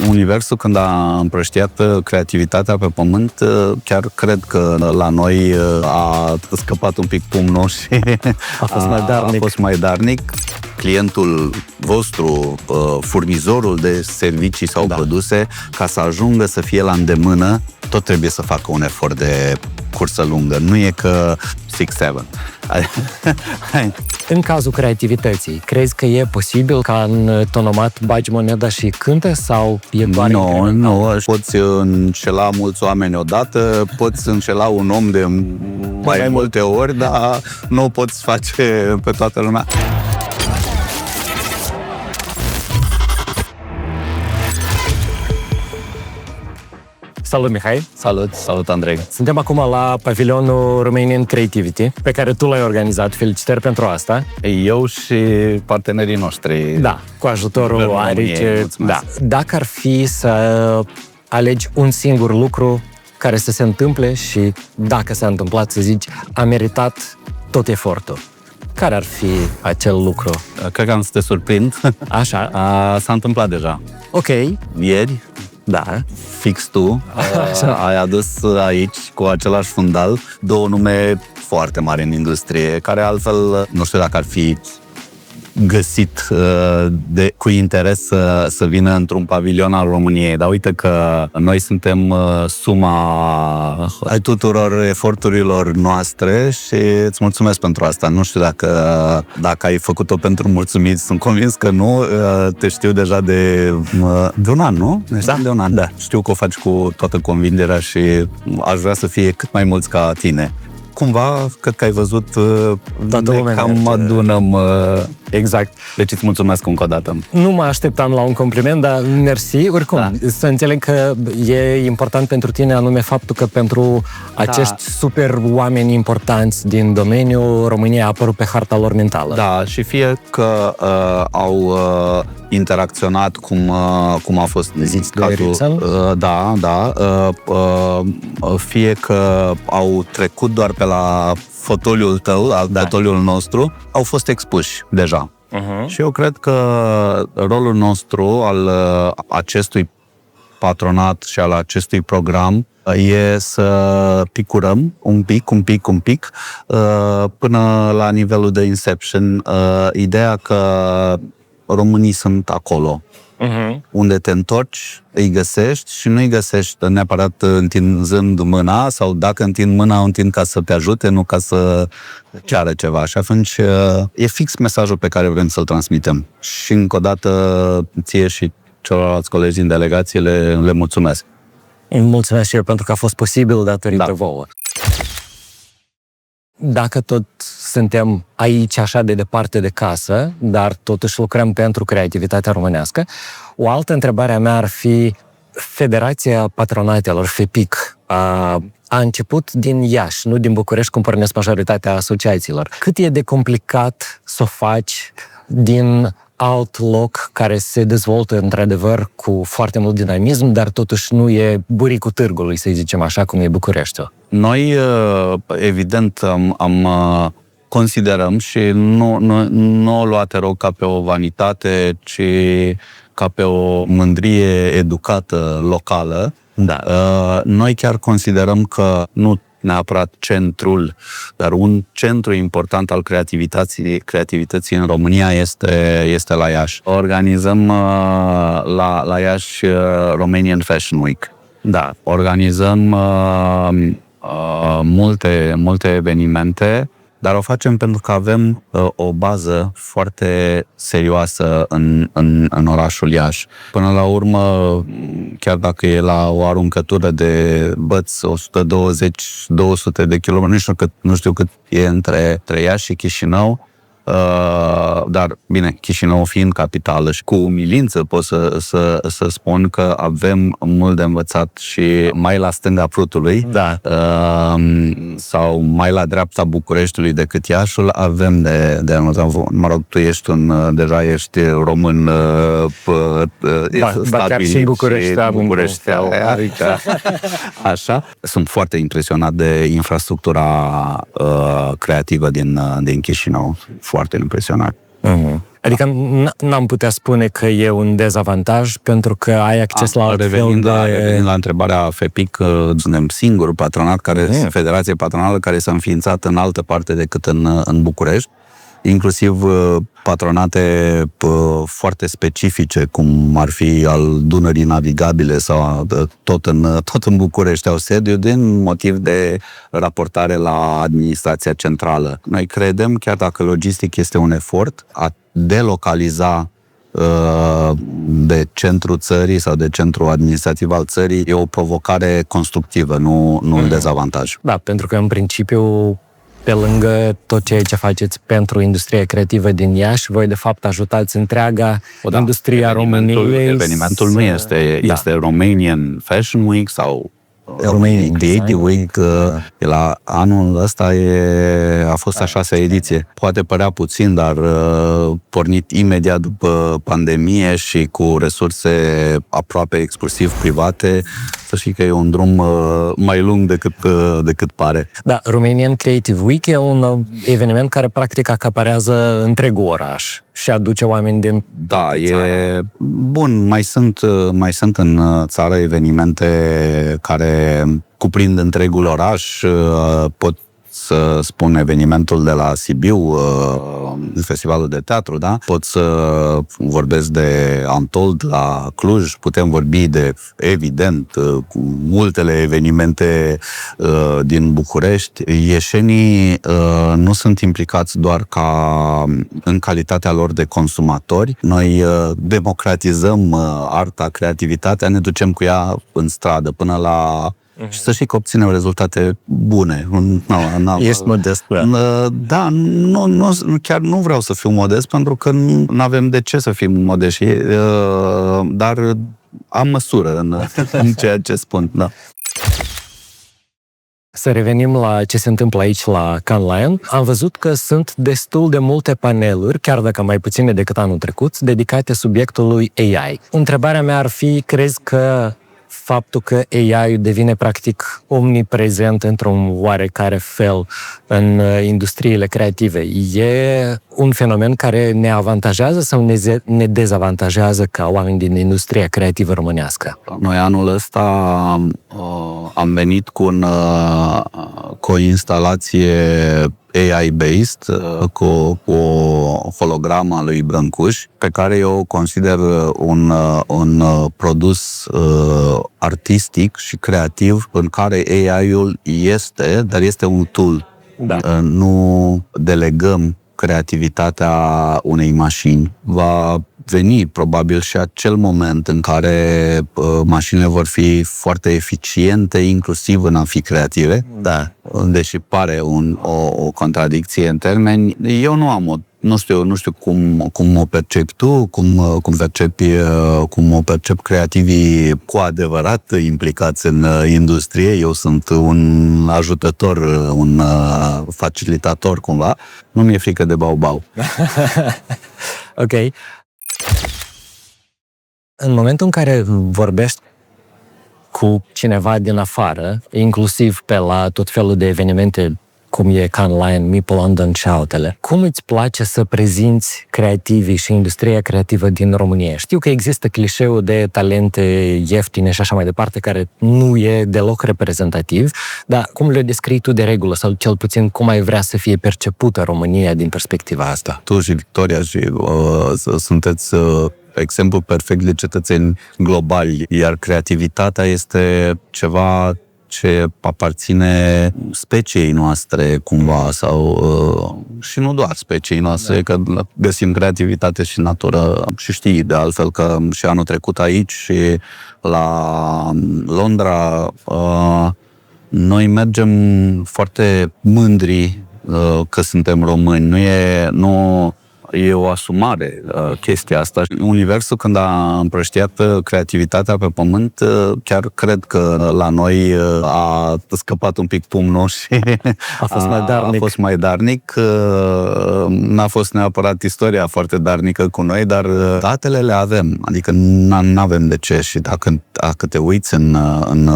Universul, când a împrăștiat creativitatea pe pământ, chiar cred că la noi a scăpat un pic pumnul și a fost mai darnic. Clientul vostru, furnizorul de servicii sau produse, ca să ajungă să fie la îndemână, tot trebuie să facă un efort de cursă lungă. Nu e că 6-7. În cazul creativității, crezi că e posibil ca în tonomat bagi moneda și cânte sau e doar Nu. Poți înșela mulți oameni odată, poți înșela un om de mai multe ori, dar nu o poți face pe toată lumea. Salut, Mihai! Salut, Andrei! Suntem acum la pavilionul Romanian Creativity, pe care tu l-ai organizat. Felicitări pentru asta! Eu și partenerii noștri. Da, cu ajutorul Arice. Da. Dacă ar fi să alegi un singur lucru care să se întâmple și, dacă s-a întâmplat, să zici, a meritat tot efortul, care ar fi acel lucru? Cred că am să te surprind. Așa. S-a întâmplat deja. Ok. Ieri, da, fix tu ai adus aici cu același fundal două nume foarte mari în industrie, care altfel nu știu dacă ar fi găsit cu interes să vină într-un pavilion al României. Dar uite că noi suntem suma ai tuturor eforturilor noastre și îți mulțumesc pentru asta. Nu știu dacă ai făcut-o pentru mulțumit. Sunt convins că nu. Te știu deja de un an, nu? Da. De un an. Da. Știu că o faci cu toată convingerea și aș vrea să fie cât mai mulți ca tine. Cumva, cred că ai văzut, ne cam adunăm. Exact. Deci îți mulțumesc încă o dată. Nu mă așteptam la un compliment, dar mersi. Oricum, să înțeleg că e important pentru tine anume faptul că pentru acești super oameni importanți din domeniu, România a apărut pe harta lor mentală. Da, și fie că au interacționat cum a fost cazul. Fie că au trecut doar pe la fotoliul tău, fotoliul nostru, au fost expuși deja. Și eu cred că rolul nostru al acestui patronat și al acestui program e să picurăm un pic, până la nivelul de Inception, ideea că românii sunt acolo. Unde te întorci, îi găsești și nu îi găsești neapărat întinzând mâna, sau dacă întind mâna, o întind ca să te ajute, nu ca să ceară ceva. Și atunci e fix mesajul pe care vrem să-l transmitem. Și încă o dată ție și celorlalți colegi din delegație le mulțumesc. Îmi mulțumesc și eu pentru că a fost posibil datorită vouă. Dacă tot suntem aici așa de departe de casă, dar totuși lucrăm pentru creativitatea românească, o altă întrebare a mea ar fi: Federația Patronatelor, FEPIC, a început din Iași, nu din București, cum pornesc majoritatea asociațiilor. Cât e de complicat să o faci din alt loc care se dezvoltă într-adevăr cu foarte mult dinamism, dar totuși nu e buricul târgului, să zicem așa, cum e Bucureștiul? Noi, evident, considerăm și nu o lua, te rog, ca pe o vanitate, ci ca pe o mândrie educată locală. Da. Noi chiar considerăm că nu neapărat centrul, dar un centru important al creativității în România este la Iași. Organizăm la Iași Romanian Fashion Week. Da, organizăm multe evenimente, dar o facem pentru că avem o bază foarte serioasă în orașul Iași. Până la urmă, chiar dacă e la o aruncătură de băți 120-200 de kilometri, nu știu cât e între Iași și Chișinău, dar, bine, Chișinău fiind capitală și cu umilință pot să spun că avem mult de învățat și mai la stânga Prutului sau mai la dreapta Bucureștiului decât Iașul, avem de învățat. Mă rog, tu deja ești român stabil și București. Așa. Sunt foarte impresionat de infrastructura creativă din Chișinău. Foarte impresionat. Adică n-am putea spune că e un dezavantaj pentru că ai acces la alt fel de... Revenind la întrebarea FEPIC, suntem singurul patronat, federație patronală care s-a înființat în altă parte decât în București, inclusiv patronate foarte specifice, cum ar fi al Dunării Navigabile sau tot în București au sediu din motiv de raportare la administrația centrală. Noi credem, chiar dacă logistic este un efort, a delocaliza de centrul țării sau de centrul administrativ al țării e o provocare constructivă, nu un dezavantaj. Da, pentru că în principiu pe lângă tot ceea ce faceți pentru industria creativă din Iași, voi de fapt ajutați întreaga industrie a României. Evenimentul nu este Romanian Fashion Week sau Romanian Creative Week. La anul ăsta a fost a 6-a ediție. Poate părea puțin, dar pornit imediat după pandemie și cu resurse aproape exclusiv private, să știi că e un drum mai lung decât pare. Da, Romanian Creative Week e un eveniment care practic acaparează întregul oraș și aduce oameni din... Da, e bun. Mai sunt în țară evenimente care cuprind întregul oraș. Pot să spun evenimentul de la Sibiu, festivalul de teatru, da? Pot să vorbesc de Untold la Cluj, putem vorbi de, evident, multele evenimente din București. Ieșenii nu sunt implicați doar în calitatea lor de consumatori. Noi democratizăm arta, creativitatea, ne ducem cu ea în stradă până la... Și să știi că obținem rezultate bune. Ești modest, da, chiar nu vreau să fiu modest, pentru că nu avem de ce să fim modești, dar am măsură în ceea ce spun. Da. Să revenim la ce se întâmplă aici la Cannes Lion. Am văzut că sunt destul de multe paneluri, chiar dacă mai puține decât anul trecut, dedicate subiectului AI. Întrebarea mea ar fi, crezi că faptul că AI-ul devine practic omniprezent într-un oarecare fel în industriile creative, e un fenomen care ne avantajează sau ne dezavantajează ca oameni din industria creativă românească? Noi anul ăsta am venit cu o instalație AI-based, cu o hologramă a lui Brâncuș, pe care eu o consider un produs artistic și creativ în care AI-ul este, dar este un tool. Da. Nu delegăm creativitatea unei mașini. Va veni probabil și acel moment în care mașinile vor fi foarte eficiente, inclusiv în a fi creative. Da. Deși pare o contradicție în termeni, eu nu am nu știu cum o percepi tu, cum o percep creativii cu adevărat implicați în industrie. Eu sunt un ajutător, un facilitator cumva. Nu mi-e frică de bau-bau. Ok. În momentul în care vorbești cu cineva din afară, inclusiv pe la tot felul de evenimente cum e Cannes Lion, Meeple London și altele, cum îți place să prezinți creativii și industria creativă din România? Știu că există clișeul de talente ieftine și așa mai departe, care nu e deloc reprezentativ, dar cum le descrii tu de regulă, sau cel puțin cum ai vrea să fie percepută România din perspectiva asta? Tu și Victoria și sunteți exemplu perfect de cetățeni globali, iar creativitatea este ceva ce aparține speciei noastre cumva, sau și nu doar speciei noastre, că găsim creativitate și natură. Și știi de altfel că și anul trecut aici și la Londra noi mergem foarte mândri că suntem români. Nu e o asumare chestia asta. Universul, când a împrăștiat creativitatea pe pământ, chiar cred că la noi a scăpat un pic pumnul și a fost mai darnic. N-a fost neapărat istoria foarte darnică cu noi, dar datele le avem. Adică n-avem de ce. Și dacă te uiți în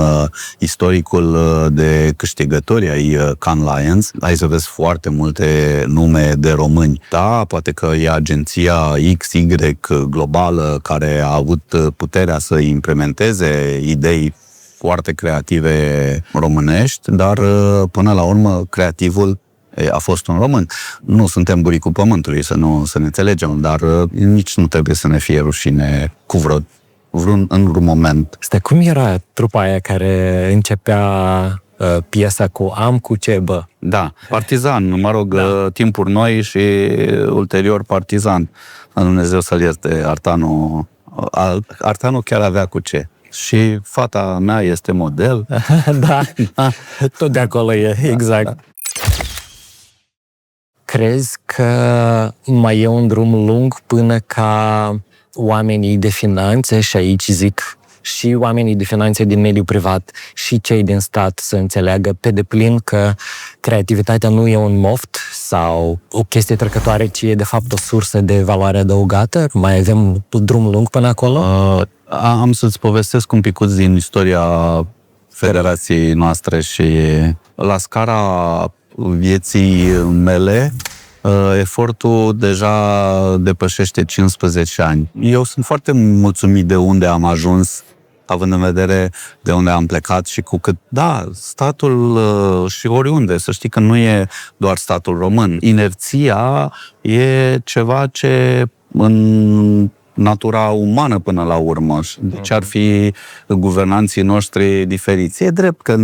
istoricul de câștigători ai Cannes Lions, ai să vezi foarte multe nume de români. Da, poate că că e agenția XY globală care a avut puterea să implementeze idei foarte creative românești, dar până la urmă creativul a fost un român. Nu suntem buricul pământului, să ne înțelegem, dar nici nu trebuie să ne fie rușine cu vreun moment. Stai, cum era trupa aia care începea piesa cu Am cu ce, bă? Da, Partizan, mă rog, Timpuri Noi și ulterior Partizan. Dumnezeu să-l ierte, Artanu. Artanu chiar avea cu ce. Și fata mea este model. Da, tot de acolo e, exact. Da. Crezi că mai e un drum lung până ca oamenii de finanțe, și aici zic și oamenii de finanțe din mediul privat și cei din stat, să înțeleagă pe deplin că creativitatea nu e un moft sau o chestie trecătoare, ci e de fapt o sursă de valoare adăugată? Mai avem drum lung până acolo? Am să-ți povestesc un picuț din istoria federației noastre și la scara vieții mele, efortul deja depășește 15 ani. Eu sunt foarte mulțumit de unde am ajuns, având în vedere de unde am plecat și cu cât, da, statul și oriunde, să știi că nu e doar statul român. Inerția e ceva ce în natura umană până la urmă. Deci ar fi guvernanții noștri diferiți. E drept că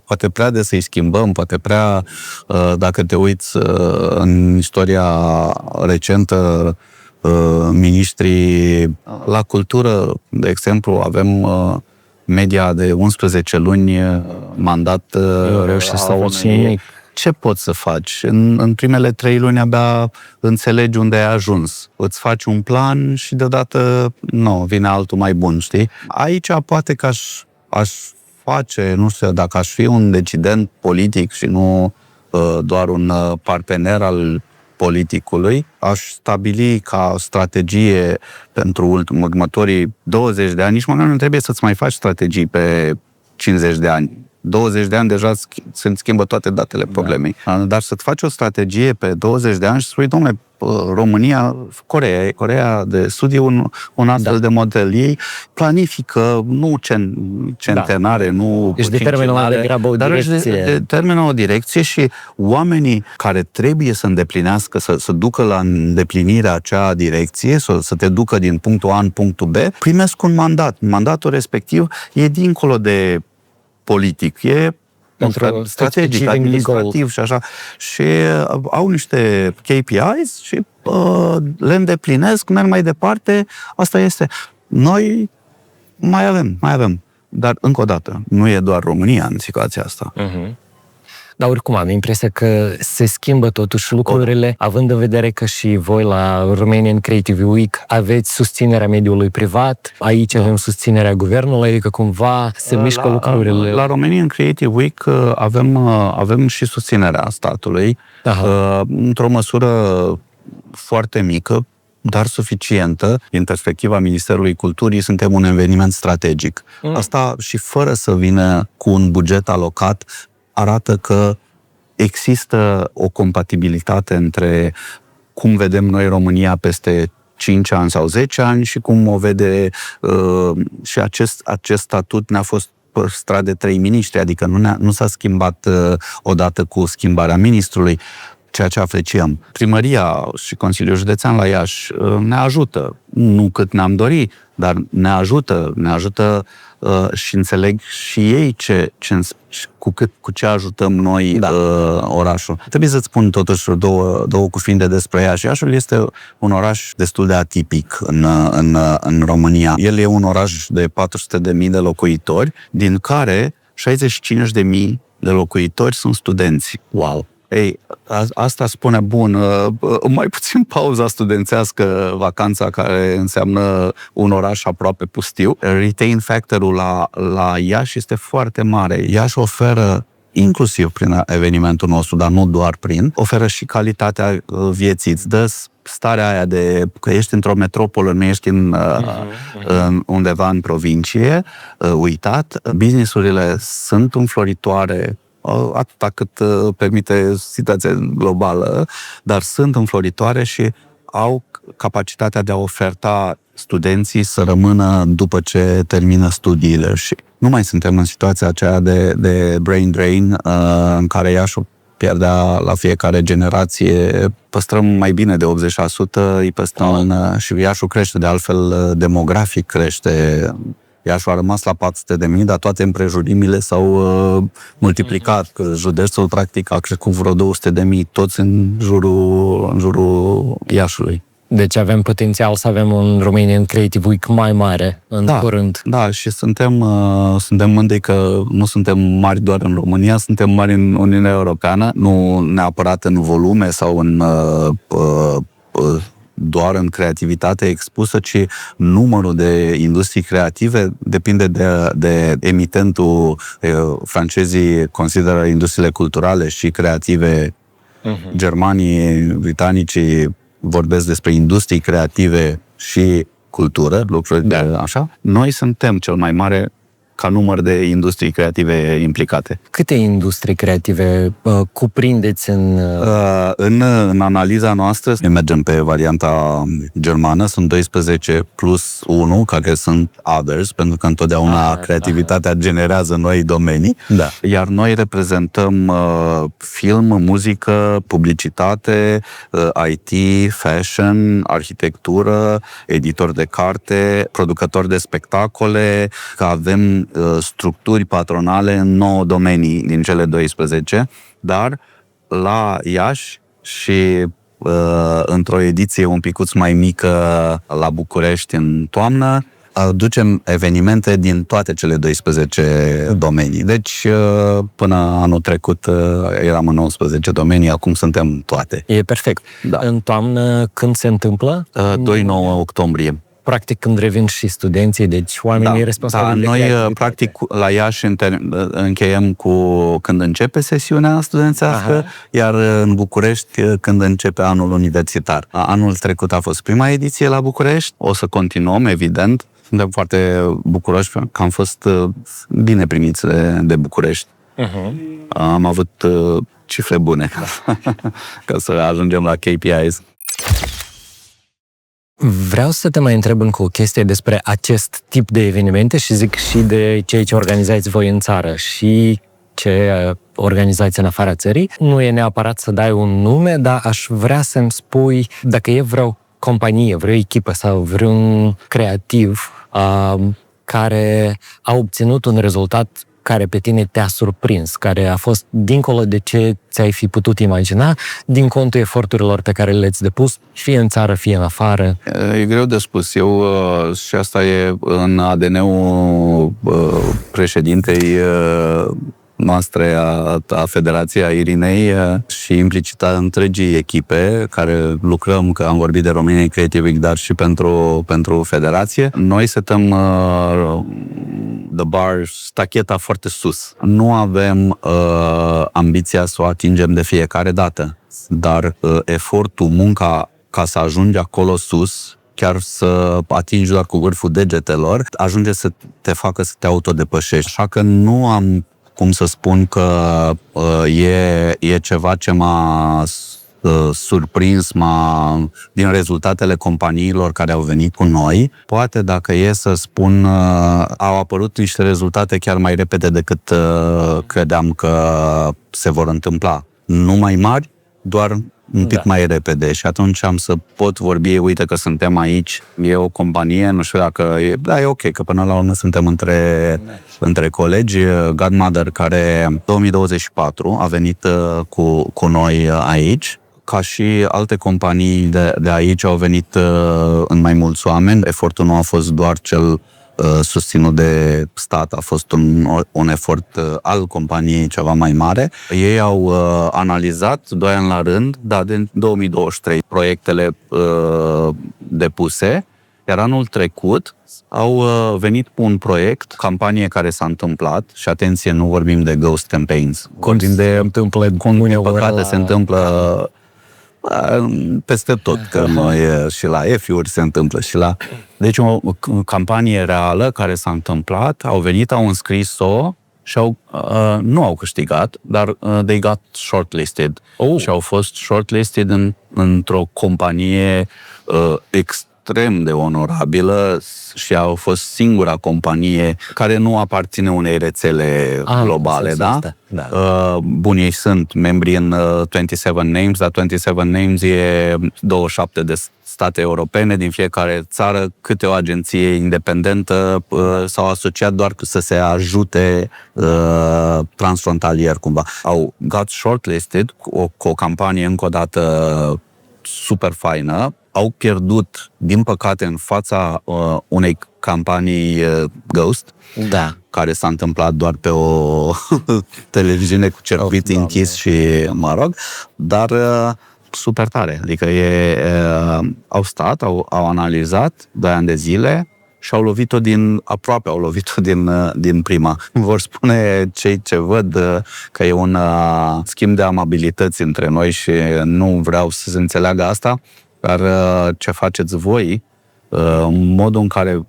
poate prea de să-i schimbăm, poate prea, dacă te uiți în istoria recentă, miniștrii la cultură, de exemplu, avem media de 11 luni mandat. Nu reușești să faci nimic. Ce poți să faci? În primele 3 luni abia înțelegi unde ai ajuns. Îți faci un plan și deodată, vine altul mai bun, știi? Aici poate că aș face, nu știu, dacă aș fi un decident politic și nu doar un partener al politicului, aș stabili ca strategie pentru următorii 20 de ani, nici măcar nu trebuie să-ți mai faci strategii pe 50 de ani. 20 de ani deja se schimbă toate datele problemei. Da. Dar să-ți faci o strategie pe 20 de ani și spui, dom'le, România, Coreea de Sud e un astfel de model. Ei planifică, nu centenare, nu își determină mai degrabă o direcție. Dar își determină o direcție și oamenii care trebuie să îndeplinească, să ducă la îndeplinirea acea direcție, să te ducă din punctul A în punctul B, primesc un mandat. Mandatul respectiv e dincolo de politic, e strategic, administrativ și așa. Și au niște KPIs și le îndeplinesc, merg mai departe. Asta este. Noi mai avem. Dar, încă o dată, nu e doar România în situația asta. Uh-huh. Dar oricum am impresia că se schimbă totuși lucrurile, având în vedere că și voi la Romanian Creative Week aveți susținerea mediului privat, aici avem susținerea guvernului, adică cumva se mișcă lucrurile. La Romanian Creative Week avem și susținerea statului, într-o măsură foarte mică, dar suficientă. Din perspectiva Ministerului Culturii, suntem un eveniment strategic. Asta și fără să vină cu un buget alocat, arată că există o compatibilitate între cum vedem noi România peste 5 ani sau 10 ani și cum o vede și acest statut ne-a fost păstrat de 3 miniștri, adică nu s-a schimbat odată cu schimbarea ministrului, ceea ce apreciem. Primăria și Consiliul Județean la Iași ne ajută, nu cât ne-am dorit, dar ne ajută și înțeleg și ei cu ce ajutăm noi orașul. Trebuie să-ți spun totuși două cuvinte despre Iași. Iașul este un oraș destul de atipic în România. El e un oraș de 400.000 de locuitori, din care 65.000 de locuitori sunt studenți. Wow! Ei, asta spune, bun, mai puțin pauza studențească, vacanța care înseamnă un oraș aproape pustiu. Retain factor-ul la Iași este foarte mare. Iași oferă, inclusiv prin evenimentul nostru, dar nu doar oferă și calitatea vieții. Îți dă starea aia de că ești într-o metropolă, nu ești undeva în provincie, uitat. Business-urile sunt înfloritoare, atâta cât permite situația globală, dar sunt înfloritoare și au capacitatea de a oferta studenții să rămână după ce termină studiile și nu mai suntem în situația aceea de brain drain în care Iașul pierdea la fiecare generație. Păstrăm mai bine de 80%, îi păstrăm și Iașul crește, de altfel demografic crește. Iașul a rămas la 400.000, dar toate împrejurimile s-au multiplicat. Județul, practic, a crescut vreo 200.000, toți în jurul Iașului. Deci avem potențial să avem un Romanian Creative Week mai mare în curând. Da, și suntem mândri că nu suntem mari doar în România, suntem mari în Uniunea Europeană, nu neapărat în volume sau în doar în creativitate expusă, ci numărul de industrii creative depinde de emitentul. Francezii consideră industriile culturale și creative, germanii, britanicii vorbesc despre industrii creative și cultură, lucruri așa. Noi suntem cel mai mare ca număr de industrii creative implicate. Câte industrii creative cuprindeți în analiza noastră? Ne mergem pe varianta germană, sunt 12 plus 1, care sunt others, pentru că întotdeauna creativitatea generează noi domenii. Da. Iar noi reprezentăm film, muzică, publicitate, IT, fashion, arhitectură, editor de carte, producători de spectacole, că avem structuri patronale în 9 domenii din cele 12, dar la Iași și într-o ediție un picuț mai mică la București în toamnă, aducem evenimente din toate cele 12 domenii. Deci, până anul trecut eram în 19 domenii, acum suntem toate. E perfect. Da. În toamnă, când se întâmplă? 2-9 octombrie. Practic când revin și studenții, deci oamenii responsabili. Da, noi practic la Iași încheiem cu când începe sesiunea studențească, iar în București când începe anul universitar. Anul trecut a fost prima ediție la București, o să continuăm, evident. Suntem foarte bucuroși că am fost bine primiți de București. Am avut cifre bune ca să ajungem la KPIs. Vreau să te mai întreb încă o chestie despre acest tip de evenimente și zic și de cei ce organizați voi în țară și ce organizați în afara țării. Nu e neapărat să dai un nume, dar aș vrea să-mi spui dacă e vreo companie, vreo echipă sau vreun creativ care a obținut un rezultat care pe tine te-a surprins, care a fost dincolo de ce ți-ai fi putut imagina, din contul eforturilor pe care le-ți depus, fie în țară, fie în afară? E greu de spus. Eu, și asta e în ADN-ul președintei noastre a Federației Irinei și implicita întregii echipe care lucrăm, că am vorbit de Romania Creative Week, dar și pentru Federație. Noi setăm the bar, stacheta foarte sus. Nu avem ambiția să o atingem de fiecare dată, dar efortul, munca ca să ajungi acolo sus, chiar să atingi doar cu vârful degetelor, ajunge să te facă să te autodepășești. Așa că nu am cum să spun că e ceva ce m-a surprins din rezultatele companiilor care au venit cu noi. Poate, dacă e să spun, au apărut niște rezultate chiar mai repede decât credeam că se vor întâmpla. Nu mai mari, doar un pic mai repede și atunci am să pot vorbi, uite că suntem aici, e o companie, nu știu dacă e ok, că până la urmă suntem între colegi. Godmother, care în 2024 a venit cu noi aici, ca și alte companii de aici au venit în mai mulți oameni. Efortul nu a fost doar cel susținut de stat, a fost un efort al companiei ceva mai mare. Ei au analizat 2 ani la rând, din 2023, proiectele depuse, iar anul trecut au venit cu un proiect, campanie care s-a întâmplat, și atenție, nu vorbim de ghost campaigns, vorbim de păcate se întâmplă peste tot, că noi și la EFI-uri se întâmplă și la... Deci o campanie reală care s-a întâmplat, au venit, au înscris-o și nu au câștigat, dar they got shortlisted. Și au fost shortlisted într-o companie extrem de onorabilă și au fost singura companie care nu aparține unei rețele globale, da? Bun, ei sunt membri în 27 Names, dar 27 Names e 27 de state europene, din fiecare țară, câte o agenție independentă s-au asociat doar să se ajute transfrontalier cumva. Au got shortlisted cu o campanie încă o dată super faină, au pierdut, din păcate, în fața unei campanii Ghost, care s-a întâmplat doar pe o televiziune cu circuit închis și, mă rog, dar super tare. Adică au stat, au analizat 2 ani de zile și au lovit-o din prima. Vor spune cei ce văd că e un schimb de amabilități între noi și nu vreau să se înțeleagă asta, dar ce faceți voi, modul în care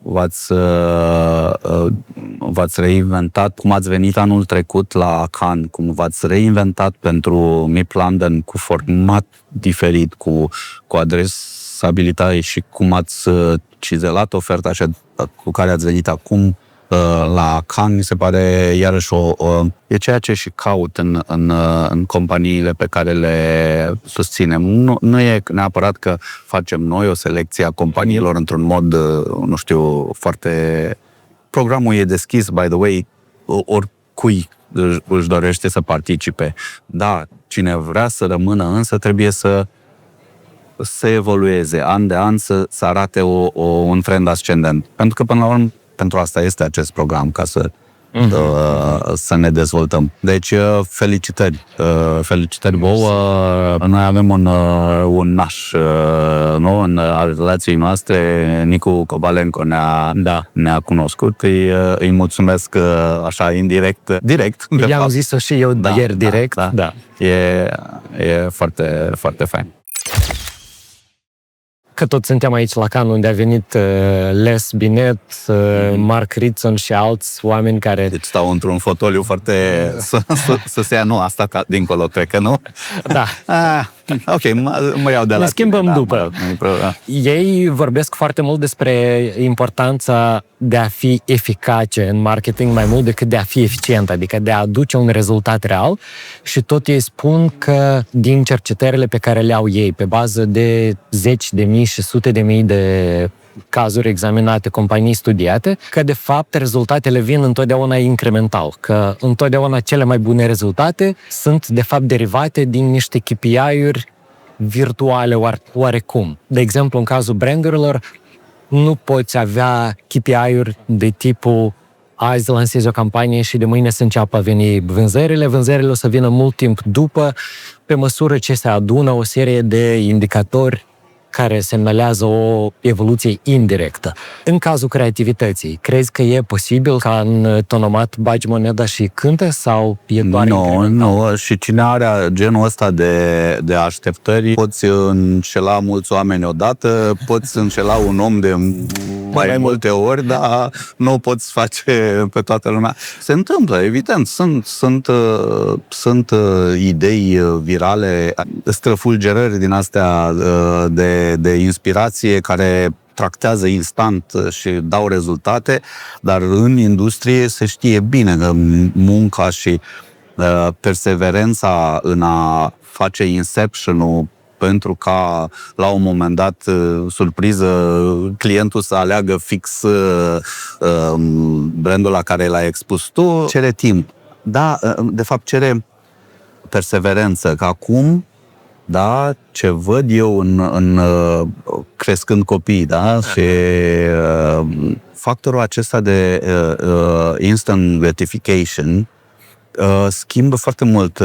v-ați reinventat, cum ați venit anul trecut la Cannes, cum v-ați reinventat pentru MIP London cu format diferit, cu adresabilitate și cum ați cizelat oferta așa cu care ați venit acum la Cannes, mi se pare iarăși e ceea ce și caut în companiile pe care le susținem. Nu e neapărat că facem noi o selecție a companiilor într-un mod, nu știu, foarte... Programul e deschis, by the way, oricui își dorește să participe. Da, cine vrea să rămână, însă trebuie să evolueze, an de an, să arate un trend ascendent. Pentru că, până la urmă, pentru asta este acest program, ca să ne dezvoltăm. Deci, felicitări! Felicitări vouă! Noi avem un naș, nu? În relației noastre, Nicu Cobalenco ne-a cunoscut. Îi mulțumesc așa, indirect, direct. I-am zis-o și eu ieri direct. Da. E foarte, foarte fain. Că tot suntem aici la Cannes, unde a venit Les Binet, Mark Ritson și alți oameni care... Deci stau într-un fotoliu foarte... să se ia, nu, asta ca dincolo, cred că, nu? Da. Ok, mă iau de la... Ne schimbăm după. Ei vorbesc foarte mult despre importanța de a fi eficace în marketing mai mult decât de a fi eficient, adică de a aduce un rezultat real, și tot ei spun că din cercetările pe care le au ei, pe bază de 10.000 și 100.000 de cazuri examinate, companii studiate, că de fapt rezultatele vin întotdeauna incremental, că întotdeauna cele mai bune rezultate sunt de fapt derivate din niște KPI-uri virtuale oarecum. De exemplu, în cazul brandurilor, nu poți avea KPI-uri de tipul azi lansezi o campanie și de mâine să înceapă a veni vânzările. Vânzările o să vină mult timp după, pe măsură ce se adună o serie de indicatori care semnalează o evoluție indirectă. În cazul creativității, crezi că e posibil ca în tonomat bagi moneda și cântă sau e doar Nu, și cine are genul ăsta de așteptări, poți înșela mulți oameni odată, poți înșela un om de mai multe ori, dar nu o poți face pe toată lumea. Se întâmplă, evident, sunt idei virale, străfulgerări din astea de inspirație care tractează instant și dau rezultate, dar în industrie se știe bine că munca și perseverența în a face inception-ul pentru ca la un moment dat, surpriză, clientul să aleagă fix brandul la care l-ai expus tu, cere timp. Da, de fapt cere perseverență, că acum, da, ce văd eu în crescând copii, da, și factorul acesta de instant gratification schimbă foarte mult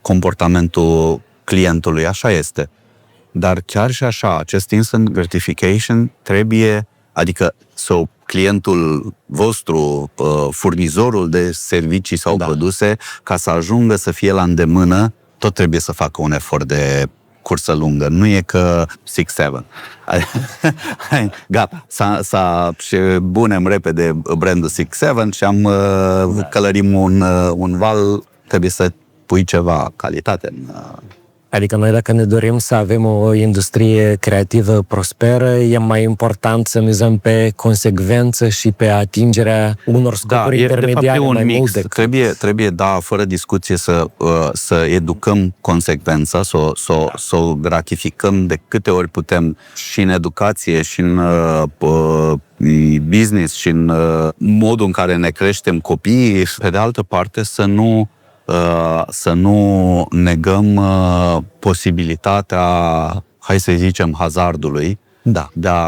comportamentul clientului, așa este. Dar chiar și așa, acest instant gratification trebuie, adică clientul vostru, furnizorul de servicii sau produse, ca să ajungă să fie la îndemână, tot trebuie să facă un efort cursă lungă, nu e că 6-7. Gata, și bunem repede brandul 6-7 și călărim un val, trebuie să pui ceva calitate în... Adică noi dacă ne dorim să avem o industrie creativă prosperă, e mai important să mizăm pe consecvență și pe atingerea unor scopuri intermediare mai mult decât... Trebuie, fără discuție să educăm consecvența, să o gratificăm de câte ori putem și în educație, și în business, și în modul în care ne creștem copiii. Pe de altă parte, să nu negăm posibilitatea, hai să zicem, hazardului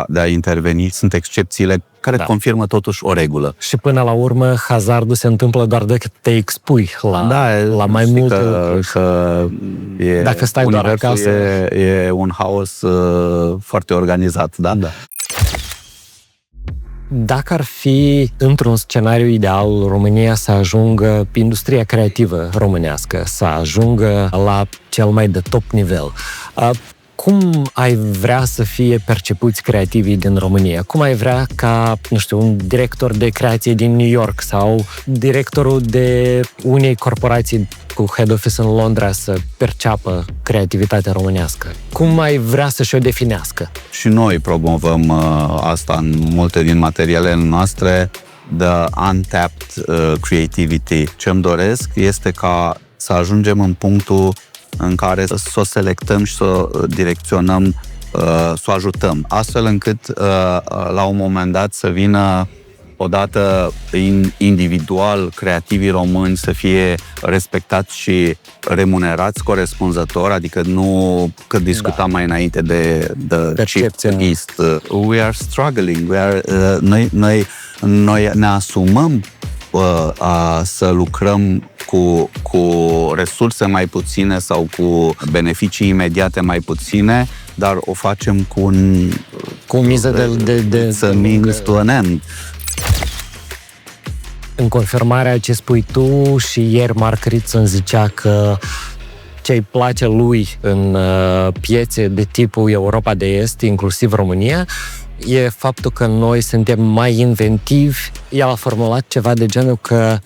de a interveni. Sunt excepțiile care confirmă totuși o regulă. Și până la urmă, hazardul se întâmplă doar dacă te expui la mai multe lucruri. Dacă stai doar acasă... E un haos foarte organizat, da? Dacă ar fi, într-un scenariu ideal, România să ajungă, industria creativă românească, să ajungă la cel mai de top nivel, cum ai vrea să fie percepuți creativii din România? Cum ai vrea ca, nu știu, un director de creație din New York sau directorul de unei corporații cu head office în Londra să perceapă creativitatea românească? Cum ai vrea să-și o definească? Și noi promovăm asta în multe din materialele noastre, the untapped creativity. Ce-mi doresc este ca să ajungem în punctul în care să o selectăm și să o direcționăm, să o ajutăm, astfel încât la un moment dat să vină odată individual creativii români să fie respectați și remunerați corespunzător, adică nu că discutam mai înainte de Chief East. We are struggling. Noi ne asumăm să lucrăm cu resurse mai puține sau cu beneficii imediate mai puține, dar o facem cu miză să to an end. În confirmarea ce spui tu, și ieri Mark Ritson zicea că ce îi place lui în piețe de tipul Europa de Est, inclusiv România, e faptul că noi suntem mai inventivi. El a formulat ceva de genul că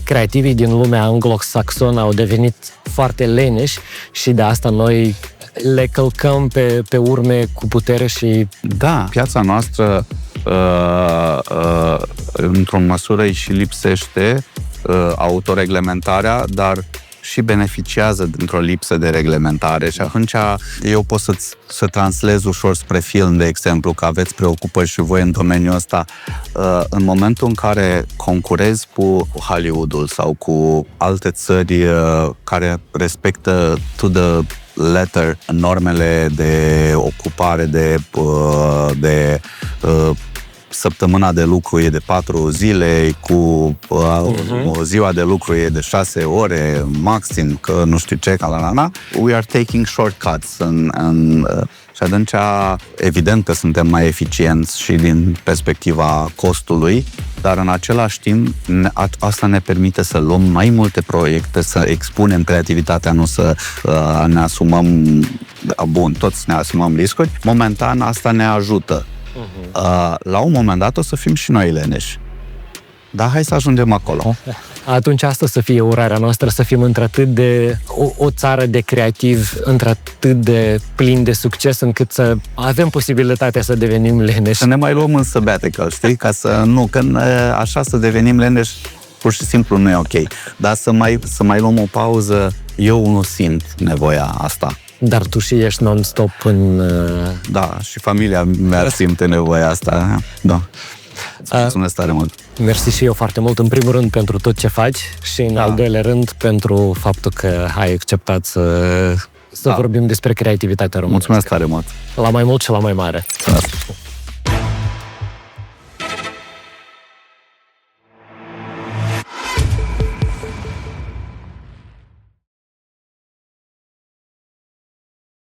creativii din lumea anglosaxonă au devenit foarte leneși și de asta noi le călcăm pe urme cu putere și... Da, piața noastră într-o măsură îi și lipsește autoreglementarea, dar și beneficiază dintr-o lipsă de reglementare și atunci eu pot să translez ușor spre film, de exemplu, că aveți preocupări și voi în domeniul ăsta. În momentul în care concurezi cu Hollywoodul sau cu alte țări care respectă to the letter normele de ocupare, de săptămâna de lucru e de 4 zile, cu ziua de lucru e de 6 ore maxim, că nu știu ce, we are taking shortcuts și atunci evident că suntem mai eficienți și din perspectiva costului, dar în același timp asta ne permite să luăm mai multe proiecte, să expunem creativitatea, nu să ne asumăm, bun, toți ne asumăm riscuri. Momentan asta ne ajută. La un moment dat o să fim și noi leneși. Dar hai să ajungem acolo. Atunci asta să fie urarea noastră, să fim într-atât de o țară de creativ, într-atât de plin de succes, încât să avem posibilitatea să devenim leneși. Să ne mai luăm în sabbatical, știi? Ca să nu, că așa să devenim leneși pur și simplu nu e ok. Dar să mai luăm o pauză, eu nu simt nevoia asta. Dar tu și ești non-stop în... Da, și familia mea simte nevoia asta. Da. Îți mulțumesc tare mult. Mersi și eu foarte mult, în primul rând, pentru tot ce faci și, în al doilea rând, pentru faptul că ai acceptat să vorbim despre creativitatea românească. Mulțumesc tare mult. La mai mult și la mai mare. Da.